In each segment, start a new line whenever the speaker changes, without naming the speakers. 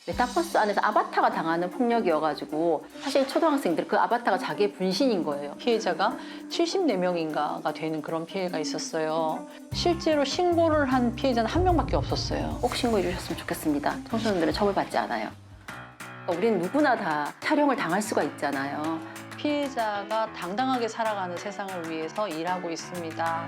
메타버스 안에서 아바타가 당하는 폭력이어가지고 사실 초등학생들 그 아바타가 자기의 분신인 거예요.
피해자가 74명인가가 되는 그런 피해가 있었어요. 실제로 신고를 한 피해자는 한 명밖에 없었어요.
꼭 신고해 주셨으면 좋겠습니다. 청소년들은 처벌받지 않아요. 우리는 누구나 다 촬영을 당할 수가 있잖아요.
피해자가 당당하게 살아가는 세상을 위해서 일하고 있습니다.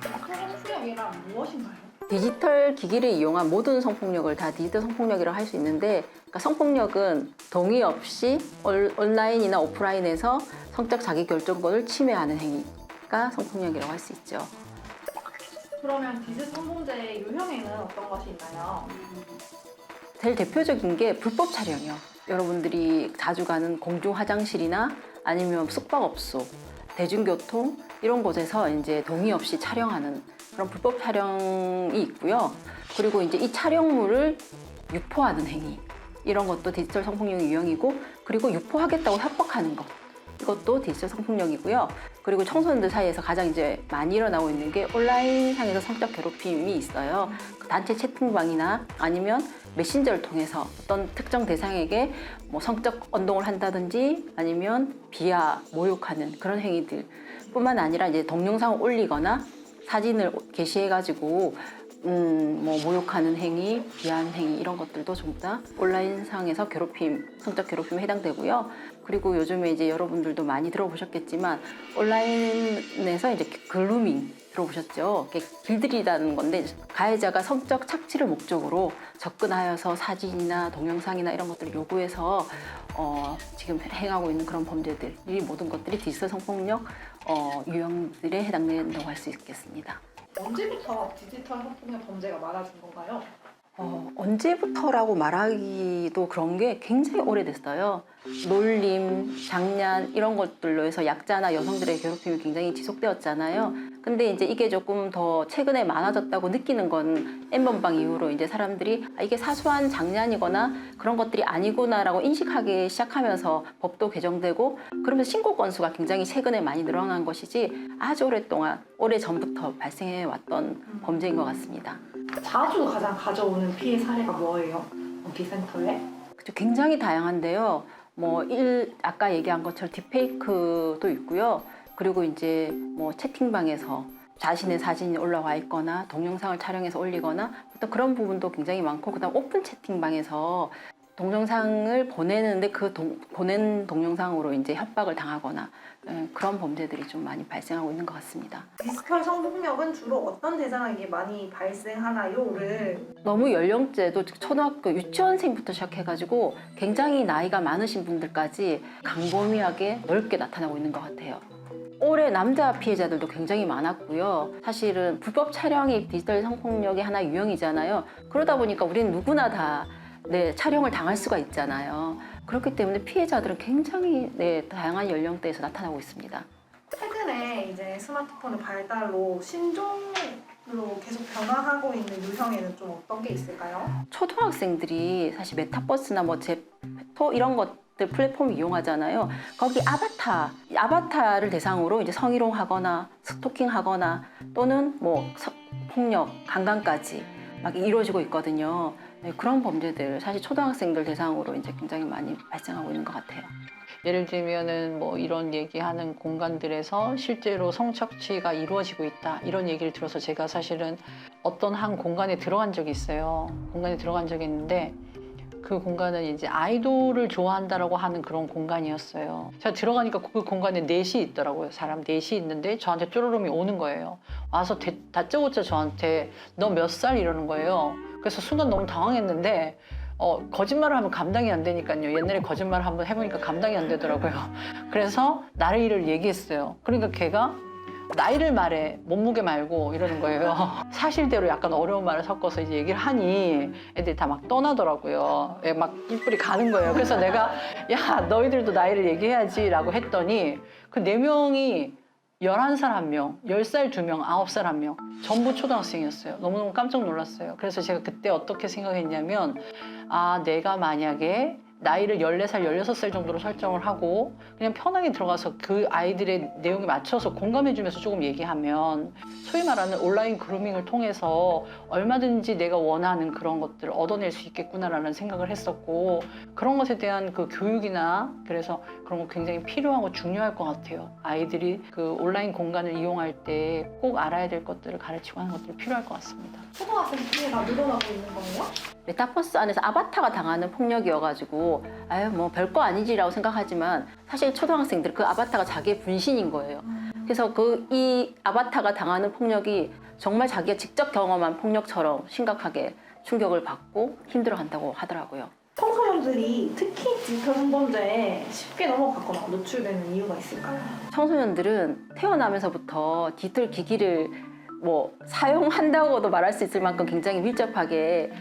성폭력이란 무엇인가요?
디지털 기기를 이용한 모든 성폭력을 다 디지털 성폭력이라고 할 수 있는데, 그러니까 성폭력은 동의 없이 온라인이나 오프라인에서 성적 자기결정권을 침해하는 행위가 성폭력이라고 할 수 있죠.
그러면 디지털 성범죄의 유형에는 어떤 것이 있나요?
제일 대표적인 게 불법 촬영이요. 여러분들이 자주 가는 공중 화장실이나 아니면 숙박업소, 대중교통 이런 곳에서 이제 동의 없이 촬영하는 그런 불법 촬영이 있고요. 그리고 이제 이 촬영물을 유포하는 행위, 이런 것도 디지털 성폭력의 유형이고, 그리고 유포하겠다고 협박하는 것, 이것도 디지털 성폭력이고요. 그리고 청소년들 사이에서 가장 이제 많이 일어나고 있는 게 온라인상에서 성적 괴롭힘이 있어요. 그 단체 채팅방이나 아니면 메신저를 통해서 어떤 특정 대상에게 뭐 성적 언동을 한다든지 아니면 비하, 모욕하는 그런 행위들 뿐만 아니라 이제 동영상을 올리거나 사진을 게시해가지고 뭐 모욕하는 행위, 비하하는 행위 이런 것들도 전부 다 온라인상에서 괴롭힘, 성적 괴롭힘에 해당되고요. 그리고 요즘에 이제 여러분들도 많이 들어보셨겠지만 온라인에서 이제 글루밍 들어보셨죠? 길들이라는 건데 가해자가 성적 착취를 목적으로 접근하여서 사진이나 동영상이나 이런 것들을 요구해서 지금 행하고 있는 그런 범죄들, 이 모든 것들이 디지털 성폭력 유형들에 해당된다고 할 수 있겠습니다.
언제부터 디지털 성폭력 범죄가 많아진 건가요?
언제부터라고 말하기도 그런 게 굉장히 오래됐어요. 놀림, 장난 이런 것들로 해서 약자나 여성들의 괴롭힘이 굉장히 지속되었잖아요. 근데 이제 이게 조금 더 최근에 많아졌다고 느끼는 건 N번방 이후로 이제 사람들이 이게 사소한 장난이거나 그런 것들이 아니구나라고 인식하기 시작하면서 법도 개정되고 그러면서 신고 건수가 굉장히 최근에 많이 늘어난 것이지 아주 오랫동안, 오래전부터 발생해 왔던 범죄인 것 같습니다.
자주 가장 가져오는 피해 사례가 뭐예요? 비센터에?
굉장히 다양한데요. 아까 얘기한 것처럼 딥페이크도 있고요. 그리고 이제 뭐 채팅방에서 자신의 사진이 올라와 있거나 동영상을 촬영해서 올리거나 어떤 그런 부분도 굉장히 많고, 그다음 오픈 채팅방에서 동영상을 보내는데 보낸 동영상으로 이제 협박을 당하거나 그런 범죄들이 좀 많이 발생하고 있는 것 같습니다.
디지털 성폭력은 주로 어떤 대상에게 많이 발생하나요?를
너무 연령대도 초등학교 유치원생부터 시작해가지고 굉장히 나이가 많으신 분들까지 광범위하게 넓게 나타나고 있는 것 같아요. 올해 남자 피해자들도 굉장히 많았고요. 사실은 불법 촬영이 디지털 성폭력의 하나 유형이잖아요. 그러다 보니까 우리는 누구나 다 촬영을 당할 수가 있잖아요. 그렇기 때문에 피해자들은 굉장히 다양한 연령대에서 나타나고 있습니다.
최근에 이제 스마트폰의 발달로 신종으로 계속 변화하고 있는 유형에는 좀 어떤 게 있을까요?
초등학생들이 사실 메타버스나 뭐 제토 이런 것들 플랫폼 이용하잖아요. 거기 아바타를 대상으로 이제 성희롱하거나 스토킹하거나 또는 뭐 폭력, 강간까지 막 이루어지고 있거든요. 그런 범죄들 사실 초등학생들 대상으로 이제 굉장히 많이 발생하고 있는 것 같아요.
예를 들면은 뭐 이런 얘기하는 공간들에서 실제로 성착취가 이루어지고 있다 이런 얘기를 들어서 제가 사실은 어떤 한 공간에 들어간 적이 있어요. 공간에 들어간 적이 있는데 그 공간은 이제 아이돌을 좋아한다라고 하는 그런 공간이었어요. 제가 들어가니까 그 공간에 넷이 있더라고요. 사람 넷이 있는데 저한테 쪼르름이 오는 거예요. 와서 다짜고짜 저한테 너 몇 살 이러는 거예요. 그래서 순간 너무 당황했는데 거짓말을 하면 감당이 안 되니까요. 옛날에 거짓말을 한번 해보니까 감당이 안 되더라고요. 그래서 나이를 얘기했어요. 그러니까 걔가 나이를 말해, 몸무게 말고 이러는 거예요. 사실대로 약간 어려운 말을 섞어서 이제 얘기를 하니 애들이 다 막 떠나더라고요. 막 뿔뿔이 가는 거예요. 그래서 내가 야 너희들도 나이를 얘기해야지 라고 했더니 그 4명이 11살 1명, 10살 2명, 9살 1명 전부 초등학생이었어요. 너무너무 깜짝 놀랐어요. 그래서 제가 그때 어떻게 생각했냐면 아 내가 만약에 나이를 14살, 16살 정도로 설정을 하고 그냥 편하게 들어가서 그 아이들의 내용에 맞춰서 공감해주면서 조금 얘기하면 소위 말하는 온라인 그루밍을 통해서 얼마든지 내가 원하는 그런 것들을 얻어낼 수 있겠구나라는 생각을 했었고 그런 것에 대한 그 교육이나 그래서 그런 거 굉장히 필요하고 중요할 것 같아요. 아이들이 그 온라인 공간을 이용할 때 꼭 알아야 될 것들을 가르치고 하는 것들이 필요할 것 같습니다.
초등학생 피해가 늘어나고 있는 거예요?
메타버스 안에서 아바타가 당하는 폭력이어가지고 아유 뭐 별거 아니지라고 생각하지만 사실 초등학생들 그 아바타가 자기의 분신인 거예요. 그래서 이 아바타가 당하는 폭력이 정말 자기가 직접 경험한 폭력처럼 심각하게 충격을 받고 힘들어한다고 하더라고요.
청소년들이 특히 디지털 성범죄에 쉽게 넘어가거나 노출되는 이유가 있을까요?
청소년들은 태어나면서부터 디지털 기기를 뭐 사용한다고도 말할 수 있을 만큼 굉장히 밀접하게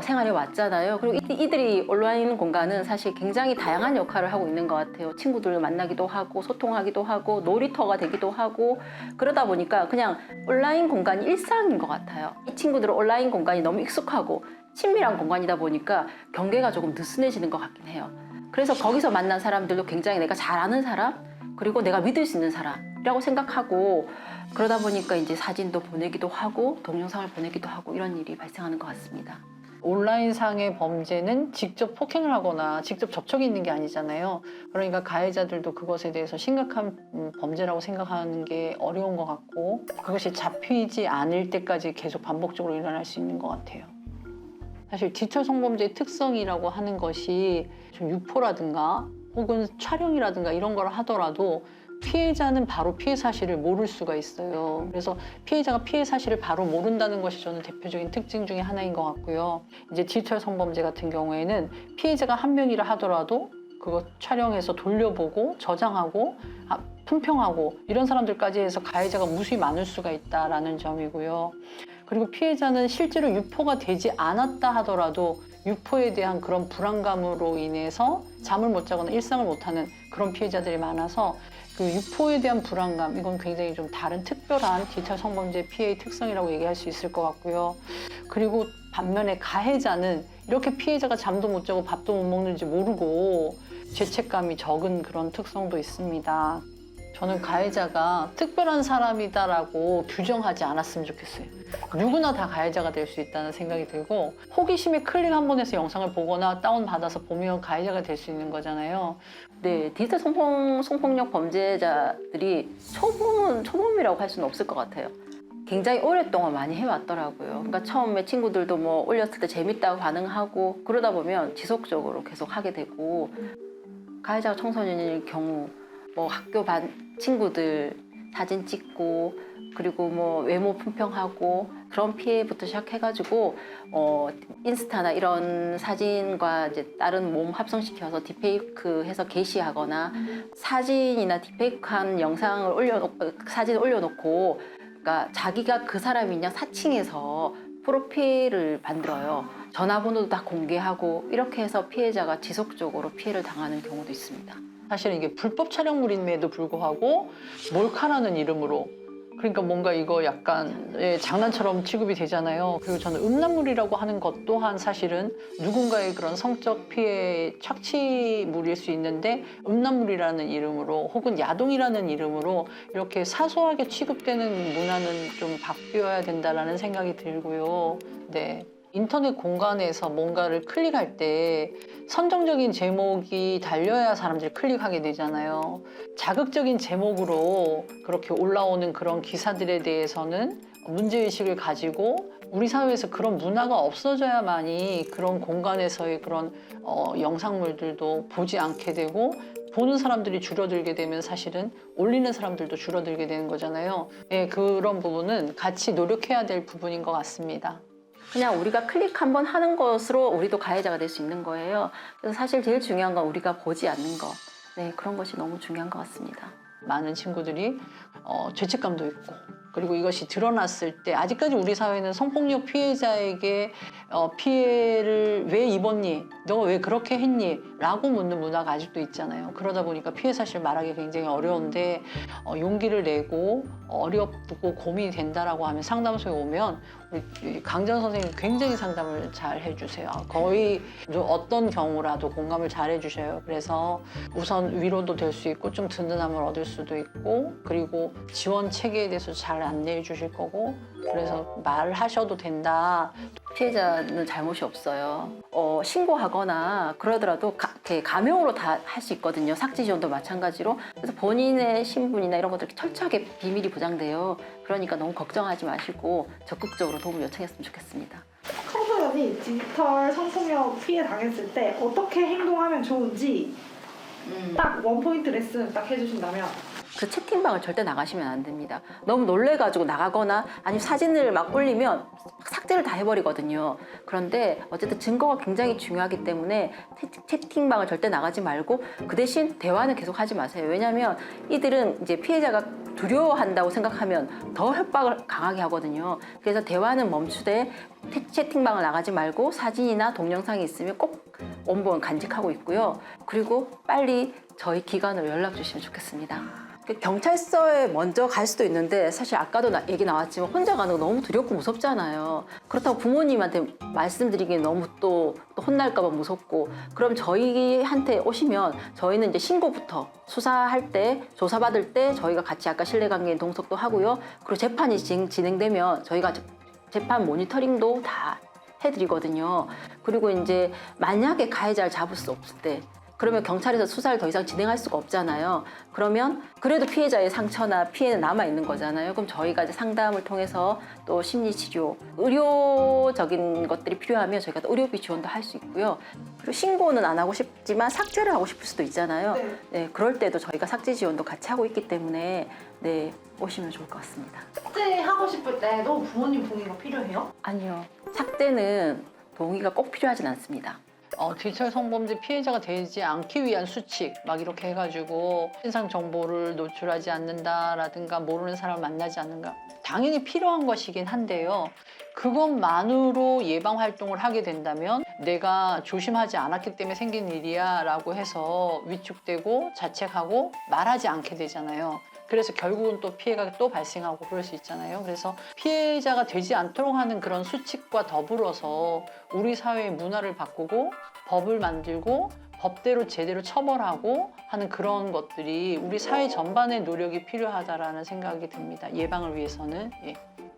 생활해 왔잖아요. 그리고 이들이 온라인 공간은 사실 굉장히 다양한 역할을 하고 있는 것 같아요. 친구들을 만나기도 하고 소통하기도 하고 놀이터가 되기도 하고 그러다 보니까 그냥 온라인 공간이 일상인 것 같아요. 이 친구들은 온라인 공간이 너무 익숙하고 친밀한 공간이다 보니까 경계가 조금 느슨해지는 것 같긴 해요. 그래서 거기서 만난 사람들도 굉장히 내가 잘 아는 사람 그리고 내가 믿을 수 있는 사람이라고 생각하고 그러다 보니까 이제 사진도 보내기도 하고 동영상을 보내기도 하고 이런 일이 발생하는 것 같습니다.
온라인상의 범죄는 직접 폭행을 하거나 직접 접촉이 있는 게 아니잖아요. 그러니까 가해자들도 그것에 대해서 심각한 범죄라고 생각하는 게 어려운 것 같고 그것이 잡히지 않을 때까지 계속 반복적으로 일어날 수 있는 것 같아요. 사실 디지털 성범죄의 특성이라고 하는 것이 좀 유포라든가 혹은 촬영이라든가 이런 걸 하더라도 피해자는 바로 피해 사실을 모를 수가 있어요. 그래서 피해자가 피해 사실을 바로 모른다는 것이 저는 대표적인 특징 중에 하나인 것 같고요. 이제 디지털 성범죄 같은 경우에는 피해자가 한 명이라 하더라도 그거 촬영해서 돌려보고 저장하고 품평하고 이런 사람들까지 해서 가해자가 무수히 많을 수가 있다라는 점이고요. 그리고 피해자는 실제로 유포가 되지 않았다 하더라도 유포에 대한 그런 불안감으로 인해서 잠을 못 자거나 일상을 못하는 그런 피해자들이 많아서 그 유포에 대한 불안감 이건 굉장히 좀 다른 특별한 디지털 성범죄 피해의 특성이라고 얘기할 수 있을 것 같고요. 그리고 반면에 가해자는 이렇게 피해자가 잠도 못 자고 밥도 못 먹는지 모르고 죄책감이 적은 그런 특성도 있습니다. 저는 가해자가 특별한 사람이다라고 규정하지 않았으면 좋겠어요. 누구나 다 가해자가 될 수 있다는 생각이 들고 호기심에 클릭 한 번 해서 영상을 보거나 다운받아서 보면 가해자가 될 수 있는 거잖아요.
네, 디지털 성폭력 범죄자들이 초범이라고 할 수는 없을 것 같아요. 굉장히 오랫동안 많이 해왔더라고요. 그러니까 처음에 친구들도 뭐 올렸을 때 재밌다고 반응하고 그러다 보면 지속적으로 계속 하게 되고 가해자가 청소년일 경우 뭐 학교 반 친구들 사진 찍고 그리고 뭐 외모 품평하고 그런 피해부터 시작해가지고 인스타나 이런 사진과 이제 다른 몸 합성시켜서 딥페이크 해서 게시하거나 사진이나 딥페이크한 영상을 사진을 올려놓고 그러니까 자기가 그 사람이냐 사칭해서 프로필을 만들어요. 전화번호도 다 공개하고 이렇게 해서 피해자가 지속적으로 피해를 당하는 경우도 있습니다.
사실은 이게 불법 촬영물임에도 불구하고 몰카라는 이름으로 그러니까 뭔가 이거 약간 장난처럼 취급이 되잖아요. 그리고 저는 음란물이라고 하는 것 또한 사실은 누군가의 그런 성적 피해 착취물일 수 있는데 음란물이라는 이름으로 혹은 야동이라는 이름으로 이렇게 사소하게 취급되는 문화는 좀 바뀌어야 된다라는 생각이 들고요. 네. 인터넷 공간에서 뭔가를 클릭할 때 선정적인 제목이 달려야 사람들이 클릭하게 되잖아요. 자극적인 제목으로 그렇게 올라오는 그런 기사들에 대해서는 문제의식을 가지고 우리 사회에서 그런 문화가 없어져야만이 그런 공간에서의 그런 영상물들도 보지 않게 되고 보는 사람들이 줄어들게 되면 사실은 올리는 사람들도 줄어들게 되는 거잖아요. 네, 그런 부분은 같이 노력해야 될 부분인 것 같습니다.
그냥 우리가 클릭 한번 하는 것으로 우리도 가해자가 될 수 있는 거예요. 그래서 사실 제일 중요한 건 우리가 보지 않는 것. 네, 그런 것이 너무 중요한 것 같습니다.
많은 친구들이 죄책감도 있고 그리고 이것이 드러났을 때 아직까지 우리 사회는 성폭력 피해자에게 피해를 왜 입었니? 너 왜 그렇게 했니? 라고 묻는 문화가 아직도 있잖아요. 그러다 보니까 피해 사실 말하기 굉장히 어려운데 용기를 내고 어렵고 고민이 된다라고 하면 상담소에 오면 우리 강전 선생님이 굉장히 상담을 잘 해주세요. 거의 어떤 경우라도 공감을 잘 해주셔요. 그래서 우선 위로도 될 수 있고 좀 든든함을 얻을 수도 있고 그리고 지원 체계에 대해서 잘 안내해 주실 거고 그래서 말하셔도 된다.
피해자는 잘못이 없어요. 신고하거나 그러더라도 이렇게 가명으로 다 할 수 있거든요. 삭제 지원도 마찬가지로. 그래서 본인의 신분이나 이런 것들 철저하게 비밀이 보장돼요. 그러니까 너무 걱정하지 마시고 적극적으로 도움을 요청했으면 좋겠습니다.
청소년이 디지털 성폭력 피해 당했을 때 어떻게 행동하면 좋은지 딱 원포인트 레슨 딱 해주신다면
그 채팅방을 절대 나가시면 안 됩니다. 너무 놀래가지고 나가거나 아니면 사진을 막 올리면 삭제를 다 해버리거든요. 그런데 어쨌든 증거가 굉장히 중요하기 때문에 채팅방을 절대 나가지 말고 그 대신 대화는 계속 하지 마세요. 왜냐하면 이들은 이제 피해자가 두려워한다고 생각하면 더 협박을 강하게 하거든요. 그래서 대화는 멈추되 채팅방을 나가지 말고 사진이나 동영상이 있으면 꼭 원본 간직하고 있고요. 그리고 빨리 저희 기관으로 연락 주시면 좋겠습니다. 경찰서에 먼저 갈 수도 있는데 사실 아까도 얘기 나왔지만 혼자 가는 거 너무 두렵고 무섭잖아요. 그렇다고 부모님한테 말씀드리기엔 너무 또 혼날까 봐 무섭고 그럼 저희한테 오시면 저희는 이제 신고부터 수사할 때 조사받을 때 저희가 같이 아까 신뢰관계인 동석도 하고요. 그리고 재판이 진행되면 저희가 재판 모니터링도 다 해드리거든요. 그리고 이제 만약에 가해자를 잡을 수 없을 때 그러면 경찰에서 수사를 더 이상 진행할 수가 없잖아요. 그러면 그래도 피해자의 상처나 피해는 남아있는 거잖아요. 그럼 저희가 이제 상담을 통해서 또 심리치료, 의료적인 것들이 필요하면 저희가 또 의료비 지원도 할 수 있고요. 그리고 신고는 안 하고 싶지만 삭제를 하고 싶을 수도 있잖아요. 네, 그럴 때도 저희가 삭제 지원도 같이 하고 있기 때문에 네, 오시면 좋을 것 같습니다.
삭제하고 싶을 때도 부모님 동의가 필요해요?
아니요. 삭제는 동의가 꼭 필요하진 않습니다.
디지털 성범죄 피해자가 되지 않기 위한 수칙 막 이렇게 해가지고 신상 정보를 노출하지 않는다라든가 모르는 사람을 만나지 않는가 당연히 필요한 것이긴 한데요. 그것만으로 예방 활동을 하게 된다면 내가 조심하지 않았기 때문에 생긴 일이야 라고 해서 위축되고 자책하고 말하지 않게 되잖아요. 그래서 결국은 또 피해가 또 발생하고 그럴 수 있잖아요. 그래서 피해자가 되지 않도록 하는 그런 수칙과 더불어서 우리 사회의 문화를 바꾸고 법을 만들고 법대로 제대로 처벌하고 하는 그런 것들이 우리 사회 전반의 노력이 필요하다라는 생각이 듭니다. 예방을 위해서는. 예.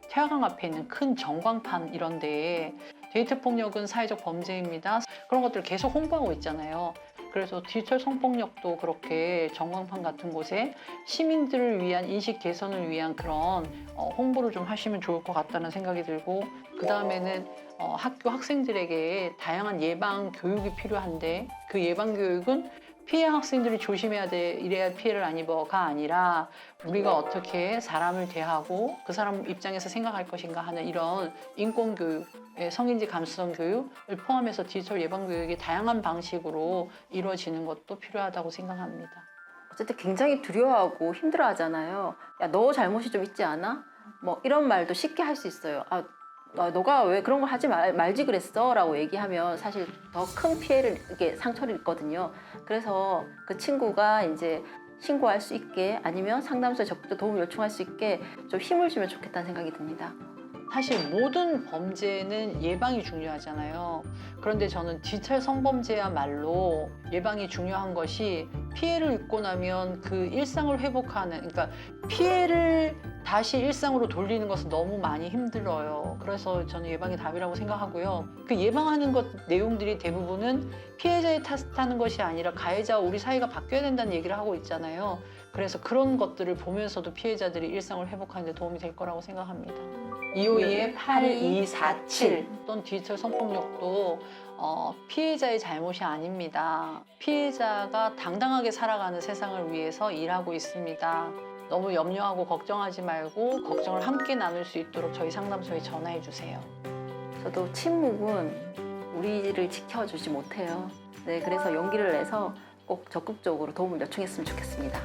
태화강 앞에 있는 큰 전광판 이런 데에 데이트 폭력은 사회적 범죄입니다. 그런 것들을 계속 홍보하고 있잖아요. 그래서 디지털 성폭력도 그렇게 전광판 같은 곳에 시민들을 위한 인식 개선을 위한 그런 홍보를 좀 하시면 좋을 것 같다는 생각이 들고 그 다음에는 학교 학생들에게 다양한 예방 교육이 필요한데 그 예방 교육은 피해 학생들이 조심해야 돼 이래야 피해를 안 입어가 아니라 우리가 어떻게 사람을 대하고 그 사람 입장에서 생각할 것인가 하는 이런 인권 교육, 성인지 감수성 교육을 포함해서 디지털 예방 교육이 다양한 방식으로 이루어지는 것도 필요하다고 생각합니다.
어쨌든 굉장히 두려워하고 힘들어하잖아요. 야, 너 잘못이 좀 있지 않아? 뭐 이런 말도 쉽게 할 수 있어요. 너가 왜 그런 거 하지 말지 그랬어? 라고 얘기하면 사실 더 큰 피해를, 이렇게 상처를 입거든요. 그래서 그 친구가 이제 신고할 수 있게 아니면 상담소에 적극적 도움을 요청할 수 있게 좀 힘을 주면 좋겠다는 생각이 듭니다.
사실 모든 범죄는 예방이 중요하잖아요. 그런데 저는 디지털 성범죄야말로 예방이 중요한 것이 피해를 입고 나면 그 일상을 회복하는, 그러니까 피해를 다시 일상으로 돌리는 것은 너무 많이 힘들어요. 그래서 저는 예방이 답이라고 생각하고요. 그 예방하는 것 내용들이 대부분은 피해자의 탓하는 것이 아니라 가해자와 우리 사이가 바뀌어야 된다는 얘기를 하고 있잖아요. 그래서 그런 것들을 보면서도 피해자들이 일상을 회복하는 데 도움이 될 거라고 생각합니다. 252-8247 또는 디지털 성폭력도 피해자의 잘못이 아닙니다. 피해자가 당당하게 살아가는 세상을 위해서 일하고 있습니다. 너무 염려하고 걱정하지 말고 걱정을 함께 나눌 수 있도록 저희 상담소에 전화해 주세요.
저도 침묵은 우리를 지켜주지 못해요. 네, 그래서 용기를 내서 꼭 적극적으로 도움을 요청했으면 좋겠습니다.